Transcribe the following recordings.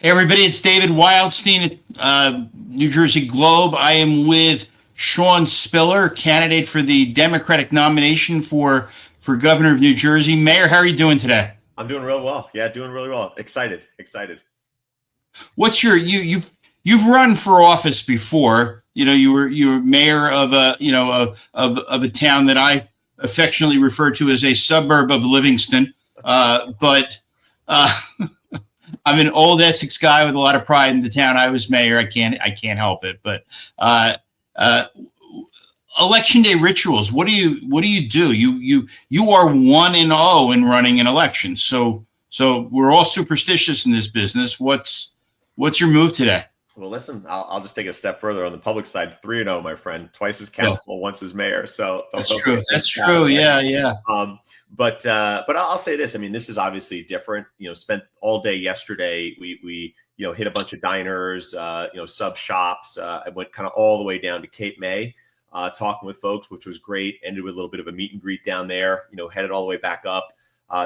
Hey everybody, it's David Wildstein at New Jersey Globe. I am with Sean Spiller, candidate for the Democratic nomination for governor of New Jersey. Mayor, how are you doing today? I'm doing real well. Yeah, doing really well. Excited. What's you've run for office before? You were mayor of of a town that I affectionately refer to as a suburb of Livingston. But I'm an old Essex guy with a lot of pride in the town I was mayor. I can't help it. But uh, uh, election day rituals. What do you do? You are 1-0 in running an election. So we're all superstitious in this business. What's your move today? Well, listen, I'll just take a step further on the public side. 3-0, my friend. Twice as Well, council, once as mayor. So that's don't true. forget That's that, true. right? Yeah, yeah. But I'll say this. I mean, this is obviously different. Spent all day yesterday. We hit a bunch of diners, sub shops. I went kind of all the way down to Cape May, talking with folks, which was great. Ended with a little bit of a meet and greet down there. Headed all the way back up.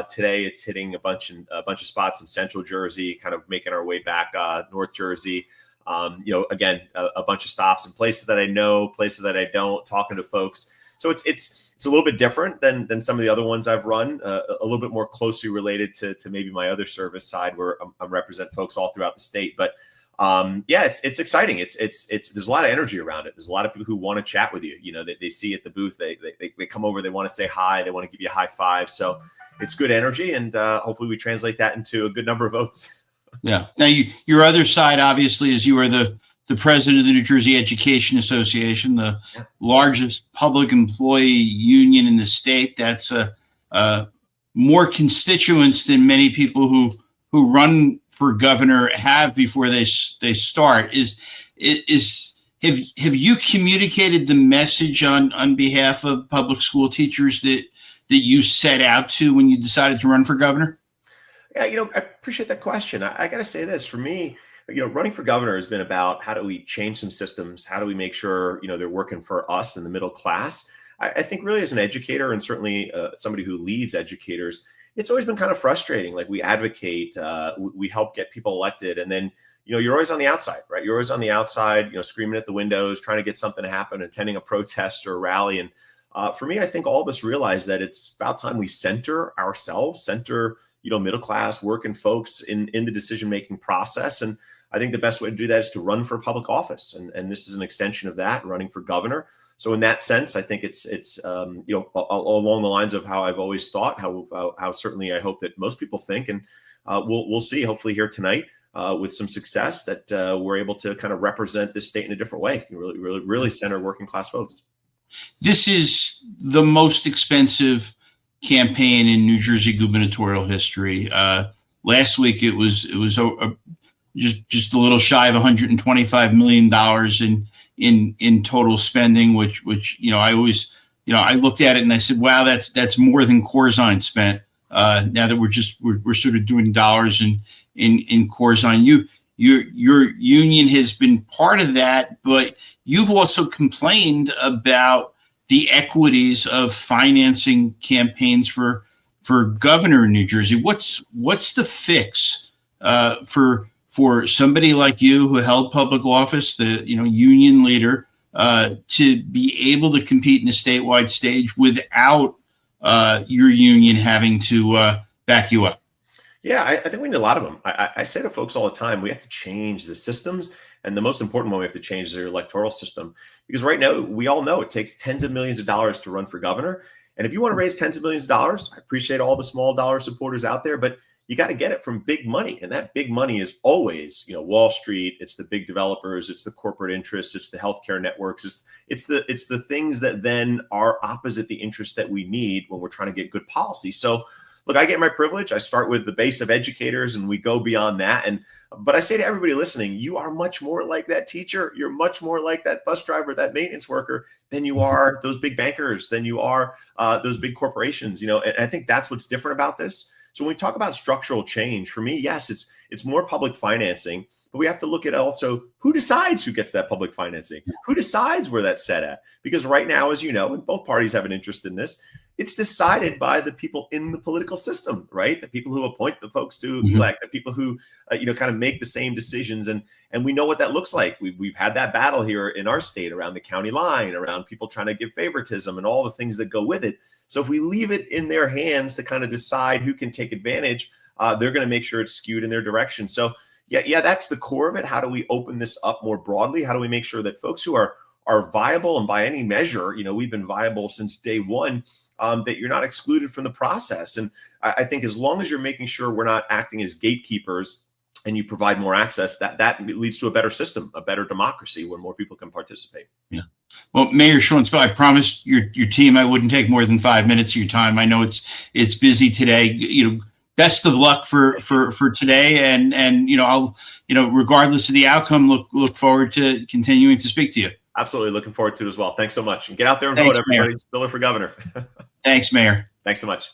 Today it's hitting a bunch of spots in Central Jersey, kind of making our way back North Jersey. Again, a bunch of stops in places that I know, places that I don't, talking to folks. So it's a little bit different than some of the other ones I've run, a little bit more closely related to maybe my other service side where I'm represent folks all throughout the state. But it's exciting. It's there's a lot of energy around it. There's a lot of people who want to chat with you. They see at the booth, they come over, they want to say hi, they want to give you a high five. So it's good energy, and hopefully we translate that into a good number of votes. Yeah. Now, your other side, obviously, is you are the president of the New Jersey Education Association, the largest public employee union in the state. That's more constituents than many people who run for governor have before they start. Have you communicated the message on behalf of public school teachers that you set out to when you decided to run for governor? Yeah, I appreciate that question. I got to say this, for me, running for governor has been about how do we change some systems? How do we make sure, they're working for us in the middle class? I think really as an educator, and certainly somebody who leads educators, it's always been kind of frustrating. Like, we advocate, we help get people elected. And then, you're always on the outside, right? You're always on the outside, screaming at the windows, trying to get something to happen, attending a protest or a rally. And for me, I think all of us realize that it's about time we center ourselves, middle class working folks in the decision-making process. And I think the best way to do that is to run for public office. And this is an extension of that, running for governor. So in that sense, I think it's along the lines of how I've always thought, how certainly I hope that most people think. And we'll see, hopefully here tonight, with some success, that we're able to kind of represent this state in a different way, really center working class folks. This is the most expensive campaign in New Jersey gubernatorial history. Last week it was just a little shy of $125 million in total spending, which I always I looked at it and I said, wow, that's more than Corzine spent. Now that we're sort of doing dollars in Corzine, your union has been part of that, but you've also complained about the equities of financing campaigns for governor in New Jersey. What's the fix for somebody like you who held public office, the union leader, to be able to compete in a statewide stage without your union having to back you up? Yeah, I think we need a lot of them. I say to folks all the time, we have to change the systems. And the most important one we have to change is our electoral system. Because right now, we all know it takes tens of millions of dollars to run for governor. And if you want to raise tens of millions of dollars, I appreciate all the small dollar supporters out there, but you got to get it from big money. And that big money is always, Wall Street, it's the big developers, it's the corporate interests, it's the healthcare networks, it's the things that then are opposite the interests that we need when we're trying to get good policy. So look, I get my privilege. I start with the base of educators and we go beyond that. But I say to everybody listening, you are much more like that teacher. You're much more like that bus driver, that maintenance worker, than you are those big bankers, than you are those big corporations. And I think that's what's different about this. So when we talk about structural change, for me, yes, it's more public financing, but we have to look at also who decides who gets that public financing, who decides where that's set at. Because right now, as you know, and both parties have an interest in this, it's decided by the people in the political system, right? The people who appoint the folks to Mhm. elect, the people who, kind of make the same decisions. And we know what that looks like. We've had that battle here in our state around the county line, around people trying to give favoritism and all the things that go with it. So if we leave it in their hands to kind of decide who can take advantage, they're going to make sure it's skewed in their direction. So yeah, that's the core of it. How do we open this up more broadly? How do we make sure that folks who are viable, and by any measure, we've been viable since day one, that you're not excluded from the process? And I think as long as you're making sure we're not acting as gatekeepers and you provide more access, that leads to a better system, a better democracy where more people can participate. Yeah. Well, Mayor Sean Spill, I promised your team I wouldn't take more than 5 minutes of your time. I know it's busy today. Best of luck for today, and I'll regardless of the outcome, look forward to continuing to speak to you. Absolutely, looking forward to it as well. Thanks so much, and get out there and Thanks, vote, everybody. Spiller for governor. Thanks, Mayor. Thanks so much.